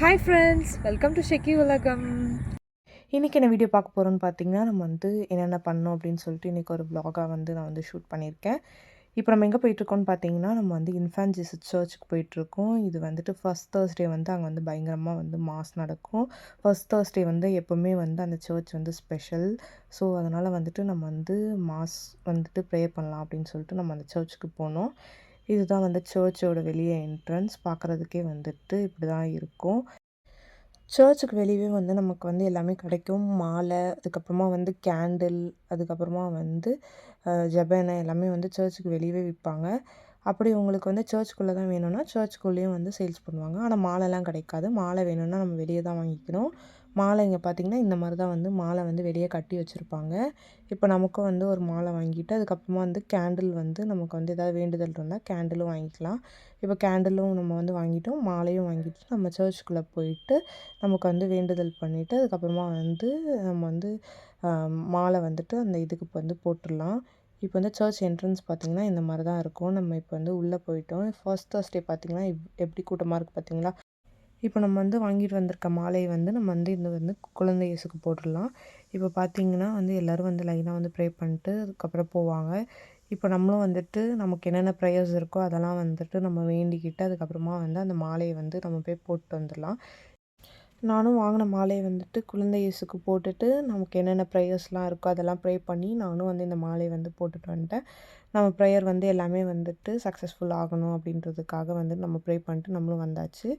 Hi friends, welcome to ஷெக்கி உலகம். இன்றைக்கி என்ன வீடியோ பார்க்க போகிறோன்னு பார்த்தீங்கன்னா, நம்ம வந்து என்னென்ன பண்ணோம் அப்படின்னு சொல்லிட்டு இன்றைக்கி ஒரு vlog-ஆ வந்து நான் வந்து ஷூட் பண்ணியிருக்கேன். இப்போ நம்ம எங்கே போயிட்டுருக்கோம்னு பார்த்தீங்கன்னா, நம்ம வந்து இன்ஃபான்ட் ஜீசஸ் சர்ச்சுக்கு போயிட்டுருக்கோம். இது வந்துட்டு ஃபர்ஸ்ட் தேர்ஸ்டே வந்து அங்கே வந்து பயங்கரமாக வந்து மாஸ் நடக்கும். ஃபர்ஸ்ட் தேர்ஸ்டே வந்து எப்போவுமே வந்து அந்த சர்ச் வந்து ஸ்பெஷல். ஸோ அதனால் வந்துட்டு நம்ம வந்து மாஸ் வந்துட்டு ப்ரேயர் பண்ணலாம் அப்படின்னு சொல்லிட்டு நம்ம அந்த சர்ச்சுக்கு போனோம். இதுதான் வந்து சர்ச்சோட வெளியே என்ட்ரன்ஸ். பார்க்குறதுக்கே வந்துட்டு இப்படி தான் இருக்கும். சர்ச்சுக்கு வெளியவே வந்து நமக்கு வந்து எல்லாமே கிடைக்கும். மாலை, அதுக்கப்புறமா வந்து கேண்டில், அதுக்கப்புறமா வந்து ஜெப எண்ணெய் எல்லாமே வந்து சர்ச்சுக்கு வெளியவே விற்பாங்க. அப்படி உங்களுக்கு வந்து சர்ச்சுக்குள்ளே தான் வேணும்னா, சர்ச்சுக்குள்ளேயும் வந்து சேல்ஸ் பண்ணுவாங்க. ஆனால் மாலைலாம் கிடைக்காது. மாலை வேணும்னா நம்ம வெளியே தான் வாங்கிக்கணும். மாலை இங்கே பார்த்தீங்கன்னா, இந்த மாரி தான் வந்து மாலை வந்து வெளியே கட்டி வச்சுருப்பாங்க. இப்போ நமக்கும் வந்து ஒரு மாலை வாங்கிட்டு, அதுக்கப்புறமா வந்து கேண்டில் வந்து நமக்கு வந்து ஏதாவது வேண்டுதல் இருந்தால் கேண்டிலும் வாங்கிக்கலாம். இப்போ கேண்டிலும் நம்ம வந்து வாங்கிட்டோம், மாலையும் வாங்கிட்டு நம்ம சர்ச்சுக்குள்ளே போயிட்டு நமக்கு வந்து வேண்டுதல் பண்ணிவிட்டு அதுக்கப்புறமா வந்து நம்ம வந்து மாலை வந்துட்டு அந்த இதுக்கு வந்து போட்டுடலாம். இப்போ வந்து சர்ச் என்ட்ரன்ஸ் பார்த்திங்கன்னா இந்த மாதிரி தான் இருக்கும். நம்ம இப்போ வந்து உள்ளே போயிட்டோம். ஃபர்ஸ்ட் தேர்ஸ்டே பார்த்திங்கன்னா எப்படி கூட்டமாக இருக்குது பார்த்திங்களா? இப்போ நம்ம வந்து வாங்கிட்டு வந்திருக்க மாலையை வந்து நம்ம வந்து இந்த வந்து குழந்தை இயேசுக்கு போட்டுடலாம். இப்போ பார்த்திங்கன்னா வந்து எல்லோரும் வந்து லைனாக வந்து ப்ரே பண்ணிட்டு அதுக்கப்புறம் போவாங்க. இப்போ நம்மளும் வந்துட்டு நமக்கு என்னென்ன ப்ரேயர்ஸ் இருக்கோ அதெல்லாம் வந்துட்டு நம்ம வேண்டிக்கிட்டு அதுக்கப்புறமா வந்து அந்த மாலையை வந்து நம்ம போய் போட்டு வந்துடலாம். நானும் வாங்கின மாலையை வந்துட்டு குழந்தை இயேசுக்கு போட்டுட்டு நமக்கு என்னென்ன ப்ரேயர்ஸ்லாம் இருக்கோ அதெல்லாம் ப்ரே பண்ணி நானும் வந்து இந்த மாலையை வந்து போட்டுட்டு வந்துட்டேன். நம்ம ப்ரேயர் வந்து எல்லாமே வந்துட்டு சக்ஸஸ்ஃபுல் ஆகணும் அப்படின்றதுக்காக வந்து நம்ம ப்ரே பண்ணிட்டு நம்மளும் வந்தாச்சு.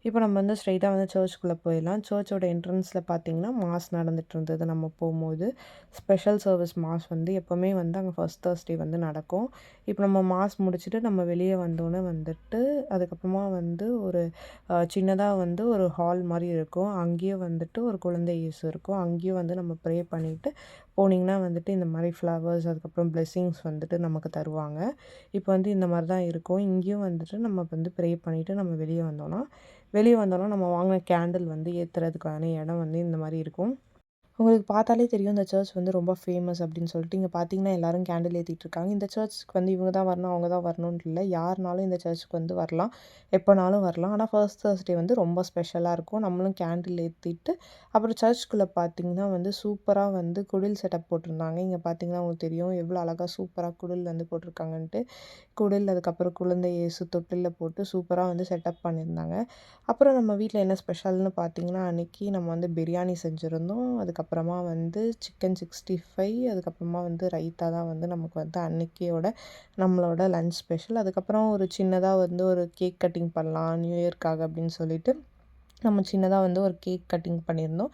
இப்போ நம்ம வந்து ஸ்ட்ரெயிட்டாக வந்து சர்ச்சுக்குள்ளே போயிடலாம். சர்ச்சோட என்ட்ரன்ஸில் பார்த்திங்கன்னா மாஸ் நடந்துட்டு இருந்தது நம்ம போகும்போது. ஸ்பெஷல் சர்வீஸ் மாஸ் வந்து எப்போவுமே வந்து அங்கே ஃபர்ஸ்ட் தேர்ஸ்டே வந்து நடக்கும். இப்போ நம்ம மாஸ் முடிச்சுட்டு நம்ம வெளியே வந்தோன்னே வந்துட்டு அதுக்கப்புறமா வந்து ஒரு சின்னதாக வந்து ஒரு ஹால் மாதிரி இருக்கும். அங்கேயும் வந்துட்டு ஒரு குழந்தை இயேசு இருக்கும். அங்கேயும் வந்து நம்ம ப்ரே பண்ணிவிட்டு போனீங்கன்னா வந்துட்டு இந்த மாதிரி ஃப்ளவர்ஸ் அதுக்கப்புறம் பிளெஸ்ஸிங்ஸ் வந்துட்டு நமக்கு தருவாங்க. இப்போ வந்து இந்த மாதிரி தான் இருக்கும். இங்கேயும் வந்துட்டு நம்ம வந்து ப்ரே பண்ணிவிட்டு நம்ம வெளியே வந்தோன்னா நம்ம வாங்கின கேண்டில் வந்து ஏற்றுறதுக்கான இடம் வந்து இந்த மாதிரி இருக்கும். உங்களுக்கு பார்த்தாலே தெரியும் இந்த சர்ச் வந்து ரொம்ப ஃபேமஸ் அப்படின்னு சொல்லிட்டு. இங்கே பார்த்தீங்கன்னா எல்லோரும் கேண்டில் ஏற்றிட்டுருக்காங்க. இந்த சர்ச்சுக்கு வந்து இவங்க தான் வரணும், அவங்க தான் வரணுன்ட்டு இல்லை. யாருனாலும் இந்த சர்ச்சுக்கு வந்து வரலாம், எப்போனாலும் வரலாம். ஆனால் ஃபர்ஸ்ட் தேர்ஸ்டே வந்து ரொம்ப ஸ்பெஷலாக இருக்கும். நம்மளும் கேண்டில் ஏற்றிட்டு அப்புறம் சர்ச்சுக்குள்ளே பார்த்தீங்கன்னா வந்து சூப்பராக வந்து குடில் செட்டப் போட்டிருந்தாங்க. இங்கே பார்த்தீங்கன்னா உங்களுக்கு தெரியும் எவ்வளோ அழகாக சூப்பராக குடில் வந்து போட்டிருக்காங்கன்ட்டு. குடில் அதுக்கப்புறம் குழந்தை இயேசு தொட்டிலில் போட்டு சூப்பராக வந்து செட்டப் பண்ணியிருந்தாங்க. அப்புறம் நம்ம வீட்டில் என்ன ஸ்பெஷல்னு பார்த்தீங்கன்னா அன்றைக்கி நம்ம வந்து பிரியாணி செஞ்சுருந்தோம். அதுக்கப்புறமா வந்து சிக்கன் 65 அதுக்கப்புறமா வந்து ரைத்தா தான் வந்து நமக்கு வந்து அன்றைக்கியோட நம்மளோட லன்ச் ஸ்பெஷல். அதுக்கப்புறம் ஒரு சின்னதாக வந்து ஒரு கேக் கட்டிங் பண்ணலாம் நியூ இயர்க்காக அப்படின்னு சொல்லிட்டு நம்ம சின்னதாக வந்து ஒரு கேக் கட்டிங் பண்ணியிருந்தோம்.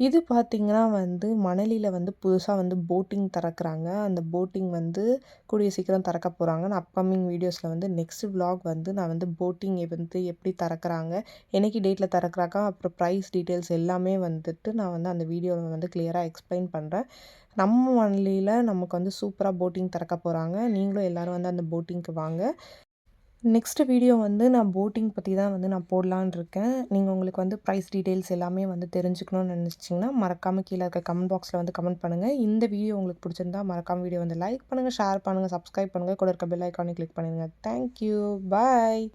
இது பார்த்திங்கன்னா வந்து மணலியில் வந்து புதுசாக வந்து போட்டிங் திறக்கிறாங்க. அந்த போட்டிங் வந்து கூடிய சீக்கிரம் திறக்க போகிறாங்க. நான் அப்கமிங் வீடியோஸில் வந்து நெக்ஸ்ட் vlog வந்து நான் வந்து போட்டிங் வந்து எப்படி திறக்கிறாங்க, என்னைக்கு டேட்டில் திறக்கிறாங்க, அப்புறம் ப்ரைஸ் டீட்டெயில்ஸ் எல்லாமே வந்துட்டு நான் வந்து அந்த வீடியோவில் வந்து கிளியராக எக்ஸ்பிளைன் பண்ணுறேன். நம்ம மணலியில் நமக்கு வந்து சூப்பராக போட்டிங் திறக்க போகிறாங்க. நீங்களும் எல்லோரும் வந்து அந்த போட்டிங்க்கு வாங்க. நெக்ஸ்ட் வீடியோ வந்து நான் போட்டிங் பற்றி தான் வந்து நான் போடலான்னு இருக்கேன். நீங்கள் உங்களுக்கு வந்து ப்ரைஸ் டீட்டெயில்ஸ் எல்லாமே வந்து தெரிஞ்சுக்கணும்னு நினச்சிங்கன்னா மறக்காமல் கீழே இருக்க கமெண்ட் பாக்ஸில் வந்து கமெண்ட் பண்ணுங்கள். இந்த வீடியோ உங்களுக்கு பிடிச்சிருந்தா மறக்காமல் வீடியோ வந்து லைக் பண்ணுங்கள், ஷேர் பண்ணுங்கள், சப்ஸ்கிரைப் பண்ணுங்கள், கூட இருக்க பெல் ஐக்கானை கிளிக் பண்ணிடுங்க. தேங்க்யூ, பாய்.